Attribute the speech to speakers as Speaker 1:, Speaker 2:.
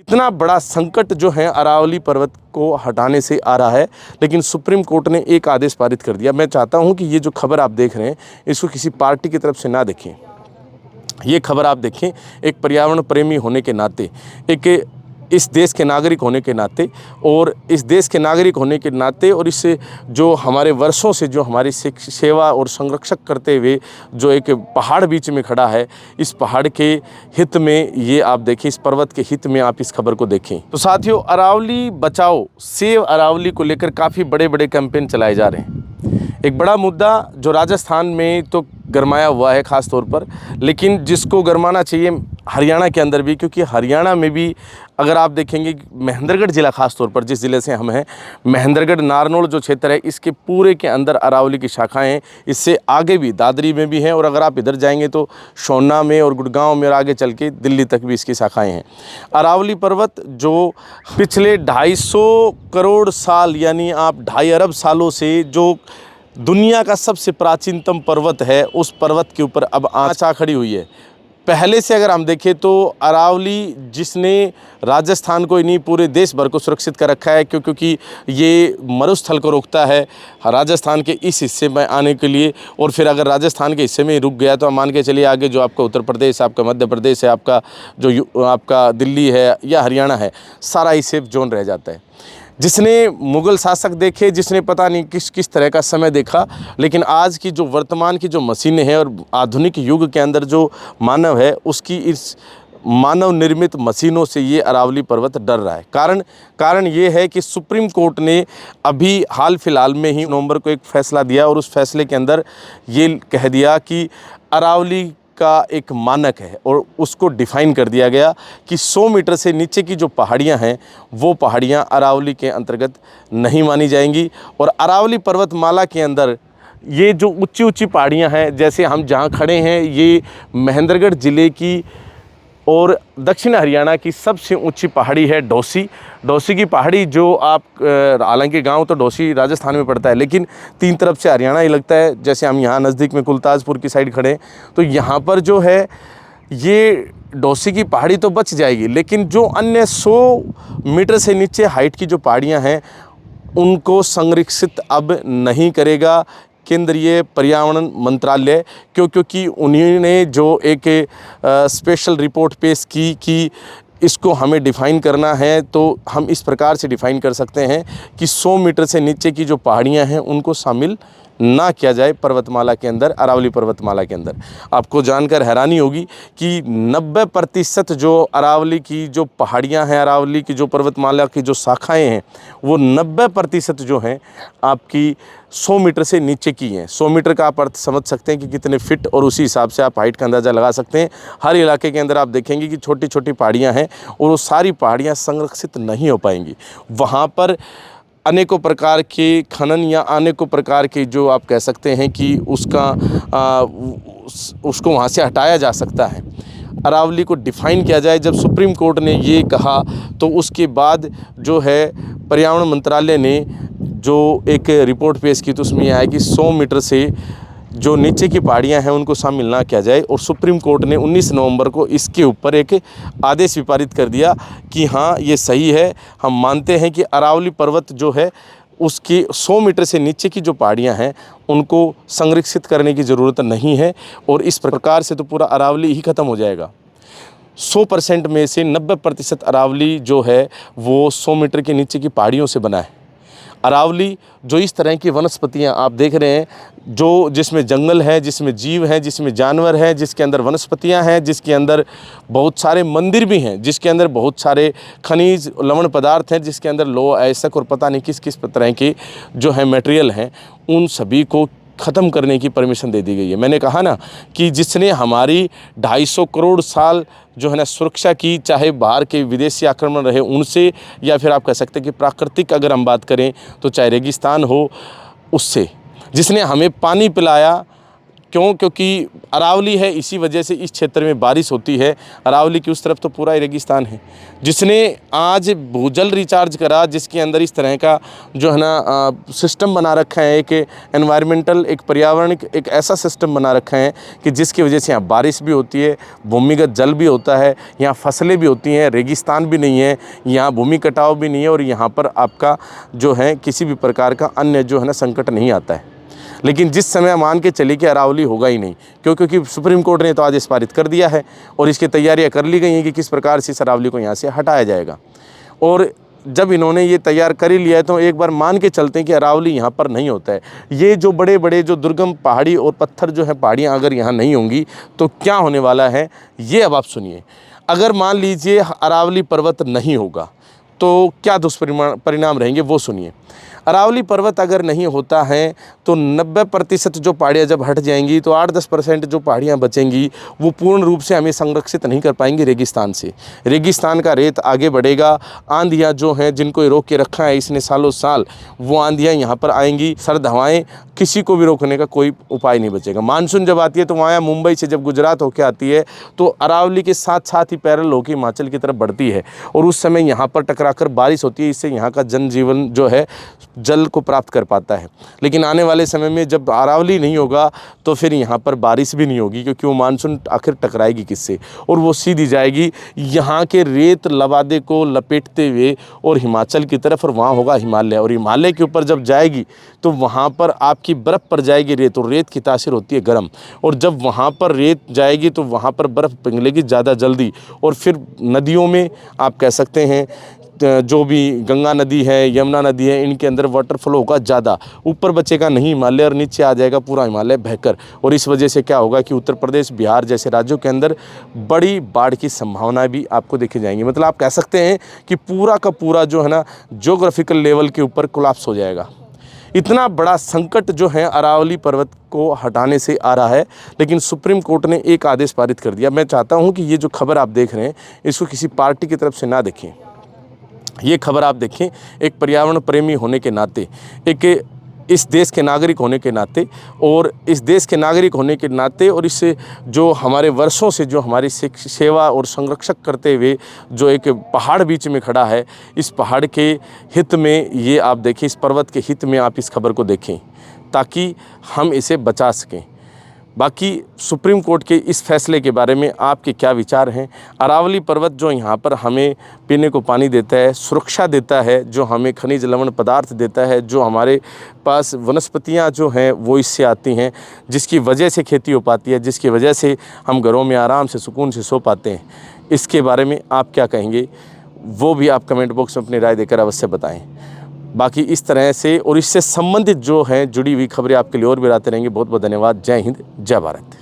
Speaker 1: इतना बड़ा संकट जो है अरावली पर्वत को हटाने से आ रहा है, लेकिन सुप्रीम कोर्ट ने एक आदेश पारित कर दिया। मैं चाहता हूं कि ये जो खबर आप देख रहे हैं इसको किसी पार्टी की तरफ से ना देखें। ये खबर आप देखें एक पर्यावरण प्रेमी होने के नाते, एक इस देश के नागरिक होने के नाते, और इस देश के नागरिक होने के नाते और इससे जो हमारे वर्षों से जो हमारी सेवा और संरक्षक करते हुए जो एक पहाड़ बीच में खड़ा है, इस पहाड़ के हित में ये आप देखें, इस पर्वत के हित में आप इस खबर को देखें। तो साथियों, अरावली बचाओ, सेव अरावली को लेकर काफ़ी बड़े बड़े कैंपेन चलाए जा रहे हैं। एक बड़ा मुद्दा जो राजस्थान में तो गरमाया हुआ है ख़ास तौर पर, लेकिन जिसको गरमाना चाहिए हरियाणा के अंदर भी, क्योंकि हरियाणा में भी अगर आप देखेंगे महेंद्रगढ़ ज़िला ख़ास तौर पर, जिस ज़िले से हम हैं, महेंद्रगढ़ नारनौल जो क्षेत्र है, इसके पूरे के अंदर अरावली की शाखाएं हैं। इससे आगे भी दादरी में भी हैं, और अगर आप इधर जाएंगे तो सोना में और गुड़गांव में और आगे चल के दिल्ली तक भी इसकी शाखाएँ हैं। अरावली पर्वत जो पिछले 250 करोड़ साल यानी आप 2.5 अरब सालों से जो दुनिया का सबसे प्राचीनतम पर्वत है, उस पर्वत के ऊपर अब आँच आ खड़ी हुई है। पहले से अगर हम देखें तो अरावली जिसने राजस्थान को ही नहीं पूरे देश भर को सुरक्षित कर रखा है, क्योंकि ये मरुस्थल को रोकता है राजस्थान के इस हिस्से में आने के लिए, और फिर अगर राजस्थान के हिस्से में रुक गया तो हम मान के चलिए आगे जो आपका उत्तर प्रदेश, आपका मध्य प्रदेश है, आपका जो आपका दिल्ली है या हरियाणा है, सारा ही सेफ जोन रह जाता है। जिसने मुग़ल शासक देखे, जिसने पता नहीं किस किस तरह का समय देखा, लेकिन आज की जो वर्तमान की जो मशीनें हैं और आधुनिक युग के अंदर जो मानव है, उसकी इस मानव निर्मित मशीनों से ये अरावली पर्वत डर रहा है। कारण ये है कि सुप्रीम कोर्ट ने अभी हाल फिलहाल में ही नवंबर को एक फ़ैसला दिया, और उस फैसले के अंदर ये कह दिया कि अरावली का एक मानक है, और उसको डिफ़ाइन कर दिया गया कि 100 मीटर से नीचे की जो पहाड़ियां हैं वो पहाड़ियां अरावली के अंतर्गत नहीं मानी जाएंगी। और अरावली पर्वतमाला के अंदर ये जो ऊंची ऊंची पहाड़ियां हैं, जैसे हम जहां खड़े हैं, ये महेंद्रगढ़ ज़िले की और दक्षिण हरियाणा की सबसे ऊंची पहाड़ी है डोसी की पहाड़ी, जो आप हालांकि गांव तो डोसी राजस्थान में पड़ता है, लेकिन 3 तरफ से हरियाणा ही लगता है। जैसे हम यहाँ नज़दीक में कुलताजपुर की साइड खड़े हैं, तो यहाँ पर जो है ये डोसी की पहाड़ी तो बच जाएगी, लेकिन जो अन्य 100 मीटर से नीचे हाइट की जो पहाड़ियाँ हैं उनको संरक्षित अब नहीं करेगा केंद्रीय पर्यावरण मंत्रालय, क्योंकि उन्होंने जो एक स्पेशल रिपोर्ट पेश की कि इसको हमें डिफ़ाइन करना है, तो हम इस प्रकार से डिफ़ाइन कर सकते हैं कि 100 मीटर से नीचे की जो पहाड़ियां हैं उनको शामिल ना किया जाए पर्वतमाला के अंदर, अरावली पर्वतमाला के अंदर। आपको जानकर हैरानी होगी कि 90% जो अरावली की जो पहाड़ियां हैं, अरावली की जो पर्वतमाला की जो शाखाएं हैं, वो 90% जो हैं आपकी 100 मीटर से नीचे की हैं। 100 मीटर का आप अर्थ समझ सकते हैं कि कितने फिट, और उसी हिसाब से आप हाइट का अंदाज़ा लगा सकते हैं। हर इलाके के अंदर आप देखेंगे कि छोटी छोटी पहाड़ियाँ हैं, और वो सारी पहाड़ियाँ संरक्षित नहीं हो पाएंगी। वहाँ पर अनेकों प्रकार के खनन या अनेकों प्रकार के जो आप कह सकते हैं कि उसको वहाँ से हटाया जा सकता है। अरावली को डिफ़ाइन किया जाए। जब सुप्रीम कोर्ट ने ये कहा तो उसके बाद जो है पर्यावरण मंत्रालय ने जो एक रिपोर्ट पेश की, तो उसमें यह आया कि 100 मीटर से जो नीचे की पहाड़ियां हैं उनको शामिल ना किया जाए। और सुप्रीम कोर्ट ने 19 नवंबर को इसके ऊपर एक आदेश भी पारित कर दिया कि हाँ, ये सही है, हम मानते हैं कि अरावली पर्वत जो है उसकी 100 मीटर से नीचे की जो पहाड़ियां हैं उनको संरक्षित करने की ज़रूरत नहीं है, और इस प्रकार से तो पूरा अरावली ही ख़त्म हो जाएगा। 100% में से 90% अरावली जो है वो 100 मीटर के नीचे की पहाड़ियों से बना है। अरावली जो इस तरह की वनस्पतियाँ आप देख रहे हैं, जो जिसमें जंगल है, जिसमें जीव हैं, जिसमें जानवर हैं, जिसके अंदर वनस्पतियाँ हैं, जिसके अंदर बहुत सारे मंदिर भी हैं, जिसके अंदर बहुत सारे खनिज लवण पदार्थ हैं, जिसके अंदर लोह अयस्क और पता नहीं किस किस तरह के जो है मटेरियल हैं, उन सभी को ख़त्म करने की परमिशन दे दी गई है। मैंने कहा ना कि जिसने हमारी 250 करोड़ साल जो है ना सुरक्षा की, चाहे बाहर के विदेशी आक्रमण रहे उनसे, या फिर आप कह सकते हैं कि प्राकृतिक अगर हम बात करें तो चाहे रेगिस्तान हो उससे, जिसने हमें पानी पिलाया क्यों? क्योंकि अरावली है, इसी वजह से इस क्षेत्र में बारिश होती है। अरावली की उस तरफ तो पूरा ही रेगिस्तान है। जिसने आज भूजल रिचार्ज करा, जिसके अंदर इस तरह का जो है ना सिस्टम बना रखा है, एक एनवायरमेंटल, एक पर्यावरण, एक ऐसा सिस्टम बना रखा है कि जिसकी वजह से यहाँ बारिश भी होती है, भूमिगत जल भी होता है, यहाँ फसलें भी होती हैं, रेगिस्तान भी नहीं है, यहाँ भूमि कटाव भी नहीं है, और यहाँ पर आपका जो है किसी भी प्रकार का अन्य जो है ना संकट नहीं आता है। लेकिन जिस समय मान के चलिए कि अरावली होगा ही नहीं, क्योंकि सुप्रीम कोर्ट ने तो आदेश पारित कर दिया है और इसकी तैयारियां कर ली गई हैं कि किस प्रकार से इस अरावली को यहाँ से हटाया जाएगा। और जब इन्होंने ये तैयार कर ही लिया है तो एक बार मान के चलते हैं कि अरावली यहाँ पर नहीं होता है। ये जो बड़े बड़े जो दुर्गम पहाड़ी और पत्थर जो है पहाड़ियाँ अगर यहाँ नहीं होंगी तो क्या होने वाला है, ये अब आप सुनिए। अगर मान लीजिए अरावली पर्वत नहीं होगा तो क्या दुष्परिणाम रहेंगे, वो सुनिए। अरावली पर्वत अगर नहीं होता है तो 90% जो पहाड़ियाँ जब हट जाएंगी तो 8-10% जो पहाड़ियाँ बचेंगी वो पूर्ण रूप से हमें संरक्षित नहीं कर पाएंगी रेगिस्तान से। रेगिस्तान का रेत आगे बढ़ेगा, आंधियाँ जो हैं जिनको रोक के रखा है इसने सालों साल, वो आंधियाँ यहाँ पर आएंगी, सर्द हवाएँ, किसी को भी रोकने का कोई उपाय नहीं बचेगा। मानसून जब आती है तो वहाँ मुंबई से जब गुजरात होकर आती है तो अरावली के साथ साथ ही पैरेलल होकर हिमाचल की तरफ बढ़ती है और उस समय यहाँ पर टकराकर बारिश होती है। इससे यहाँ का जनजीवन जो है जल को प्राप्त कर पाता है। लेकिन आने वाले समय में जब अरावली नहीं होगा तो फिर यहाँ पर बारिश भी नहीं होगी, क्योंकि वो मानसून आखिर टकराएगी किससे, और वो सीधी जाएगी यहाँ के रेत लबादे को लपेटते हुए और हिमाचल की तरफ, और वहाँ होगा हिमालय, और हिमालय के ऊपर जब जाएगी तो वहाँ पर आपकी बर्फ़ पड़ जाएगी रेत, और रेत की तासीर होती है गर्म, और जब वहाँ पर रेत जाएगी तो वहाँ पर बर्फ़ पिघलेगी ज़्यादा जल्दी, और फिर नदियों में आप कह सकते हैं जो भी गंगा नदी है, यमुना नदी है, इनके अंदर वाटर फ्लो होगा ज़्यादा, ऊपर बचेगा नहीं हिमालय और नीचे आ जाएगा पूरा हिमालय बहकर। और इस वजह से क्या होगा कि उत्तर प्रदेश, बिहार जैसे राज्यों के अंदर बड़ी बाढ़ की संभावना भी आपको देखी जाएंगी। मतलब आप कह सकते हैं कि पूरा का पूरा जो है ना ज्योग्राफिकल लेवल के ऊपर कोलैप्स हो जाएगा। इतना बड़ा संकट जो है अरावली पर्वत को हटाने से आ रहा है, लेकिन सुप्रीम कोर्ट ने एक आदेश पारित कर दिया। मैं चाहता हूँ कि ये जो खबर आप देख रहे हैं इसको किसी पार्टी की तरफ से ना देखें। ये खबर आप देखें एक पर्यावरण प्रेमी होने के नाते, एक इस देश के नागरिक होने के नाते, और इस देश के नागरिक होने के नाते, और इससे जो हमारे वर्षों से जो हमारी सेवा और संरक्षक करते हुए जो एक पहाड़ बीच में खड़ा है, इस पहाड़ के हित में ये आप देखें, इस पर्वत के हित में आप इस खबर को देखें ताकि हम इसे बचा सकें। बाकी सुप्रीम कोर्ट के इस फैसले के बारे में आपके क्या विचार हैं? अरावली पर्वत जो यहाँ पर हमें पीने को पानी देता है, सुरक्षा देता है, जो हमें खनिज लवण पदार्थ देता है, जो हमारे पास वनस्पतियाँ जो हैं वो इससे आती हैं, जिसकी वजह से खेती हो पाती है, जिसकी वजह से हम घरों में आराम से सुकून से सो पाते हैं, इसके बारे में आप क्या कहेंगे वो भी आप कमेंट बॉक्स में अपनी राय देकर अवश्य बताएँ। बाकी इस तरह से और इससे संबंधित जो हैं जुड़ी हुई खबरें आपके लिए और भी लाते रहेंगे। बहुत बहुत धन्यवाद। जय हिंद, जय भारत।